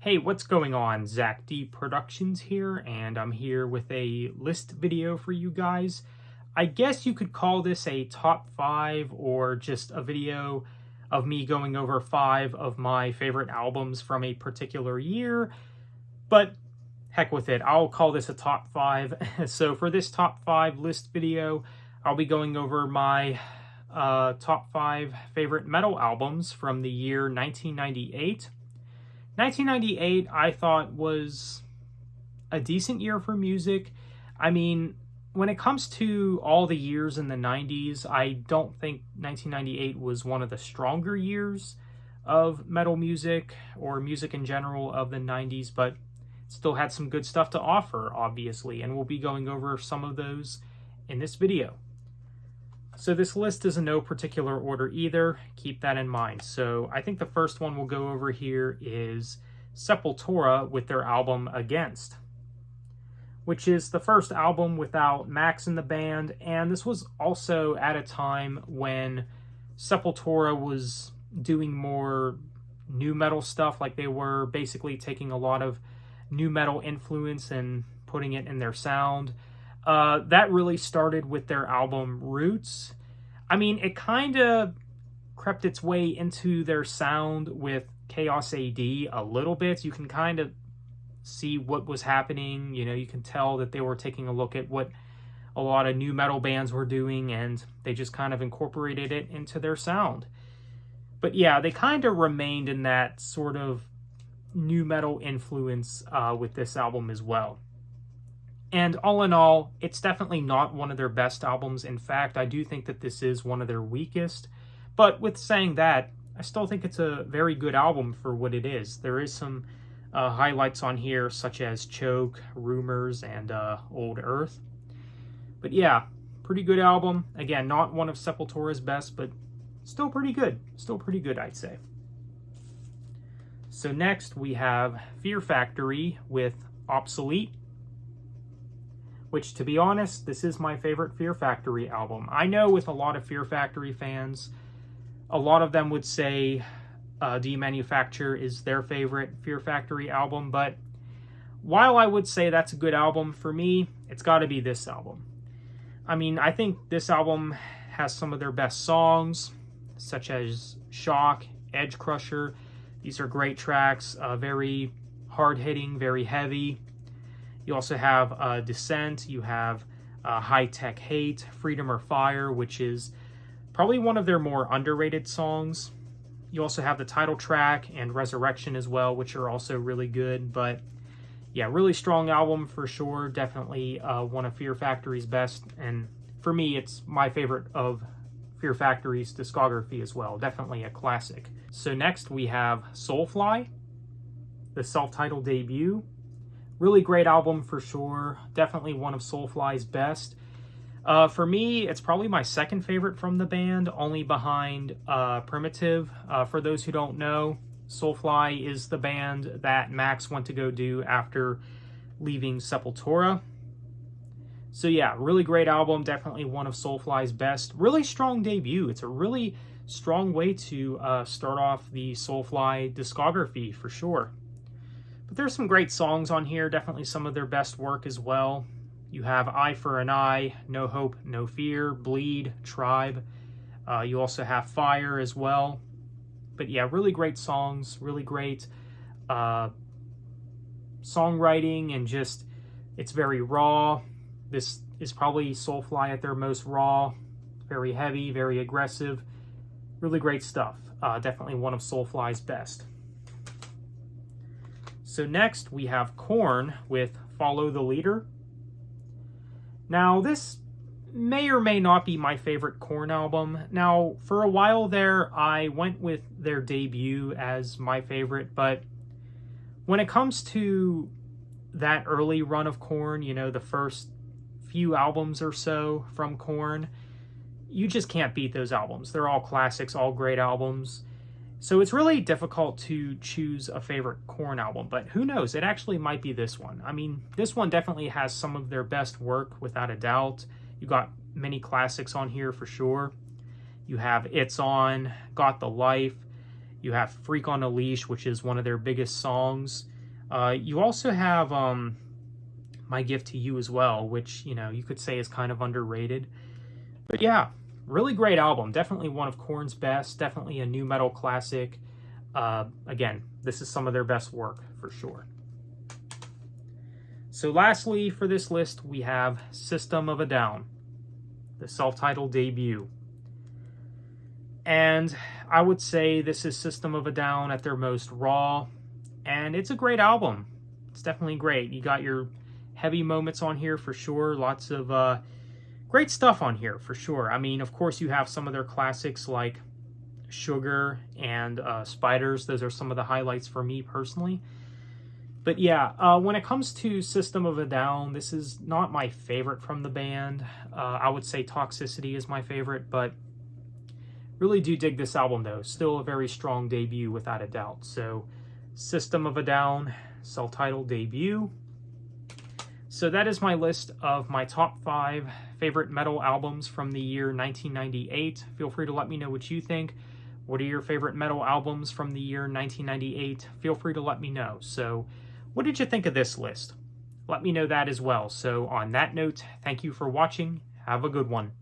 Hey, what's going on? Zach D Productions here, and I'm here with a list video for you guys. I guess you could call this a top 5 or just a video of me going over 5 of my favorite albums from a particular year, but heck with it. I'll call this a top 5. So for this top 5 list video, I'll be going over my top 5 favorite metal albums from the year 1998. 1998, I thought, was a decent year for music. I mean, when it comes to all the years in the 90s, I don't think 1998 was one of the stronger years of metal music or music in general of the 90s, but it still had some good stuff to offer, obviously, and we'll be going over some of those in this video. So this list is in no particular order either. Keep that in mind. So I think the first one we'll go over here is Sepultura with their album Against, which is the first album without Max in the band. And this was also at a time when Sepultura was doing more nu metal stuff. Like they were basically taking a lot of nu metal influence and putting it in their sound. That really started with their album Roots. I mean, it kind of crept its way into their sound with Chaos AD a little bit. You can kind of see what was happening. You know, you can tell that they were taking a look at what a lot of nu metal bands were doing, and they just kind of incorporated it into their sound. But yeah, they kind of remained in that sort of nu metal influence with this album as well. And all in all, it's definitely not one of their best albums. In fact, I do think that this is one of their weakest. But with saying that, I still think it's a very good album for what it is. There is some highlights on here, such as Choke, Rumors, and Old Earth. But yeah, pretty good album. Again, not one of Sepultura's best, but still pretty good. Still pretty good, I'd say. So next, we have Fear Factory with Obsolete, which, to be honest, this is my favorite Fear Factory album. I know with a lot of Fear Factory fans, a lot of them would say Demanufacture is their favorite Fear Factory album, but while I would say that's a good album, for me, it's got to be this album. I mean, I think this album has some of their best songs, such as Shock, Edge Crusher. These are great tracks, very hard-hitting, very heavy. You also have Descent, you have High Tech Hate, Freedom or Fire, which is probably one of their more underrated songs. You also have the title track and Resurrection as well, which are also really good. But yeah, really strong album for sure. Definitely one of Fear Factory's best. And for me, it's my favorite of Fear Factory's discography as well. Definitely a classic. So next we have Soulfly, the self-titled debut. Really great album for sure. Definitely one of Soulfly's best. For me, it's probably my second favorite from the band, only behind Primitive. For those who don't know, Soulfly is the band that Max went to go do after leaving Sepultura. So yeah, really great album. Definitely one of Soulfly's best. Really strong debut. It's a really strong way to start off the Soulfly discography for sure. But there's some great songs on here, definitely some of their best work as well. You have Eye for an Eye, No Hope, No Fear, Bleed, Tribe. You also have Fire as well. But yeah, really great songs, really great songwriting, and just, it's very raw. This is probably Soulfly at their most raw, very heavy, very aggressive. Really great stuff. Definitely one of Soulfly's best. So next we have Korn with Follow the Leader. Now this may or may not be my favorite Korn album. Now for a while there I went with their debut as my favorite, but when it comes to that early run of Korn, you know, the first few albums or so from Korn, you just can't beat those albums. They're all classics, all great albums. So it's really difficult to choose a favorite Korn album, but who knows? It actually might be this one. I mean, this one definitely has some of their best work, without a doubt. You got many classics on here for sure. You have It's On, Got the Life. You have Freak on a Leash, which is one of their biggest songs. You also have My Gift to You as well, which, you know, you could say is kind of underrated. But yeah, really great album. Definitely one of Korn's best. Definitely a nu metal classic. Again, this is some of their best work for sure. So lastly for this list, we have System of a Down, the self-titled debut. And I would say this is System of a Down at their most raw, and it's a great album. It's definitely great. You got your heavy moments on here for sure. Lots of great stuff on here for sure. I mean, of course, you have some of their classics like Sugar and Spiders. Those are some of the highlights for me personally. But yeah, when it comes to System of a Down, this is not my favorite from the band. I would say Toxicity is my favorite, but really do dig this album though. Still a very strong debut without a doubt. So System of a Down, self-titled debut. So that is my list of my top 5 favorite metal albums from the year 1998. Feel free to let me know what you think. What are your favorite metal albums from the year 1998? Feel free to let me know. So what did you think of this list? Let me know that as well. So on that note, thank you for watching. Have a good one.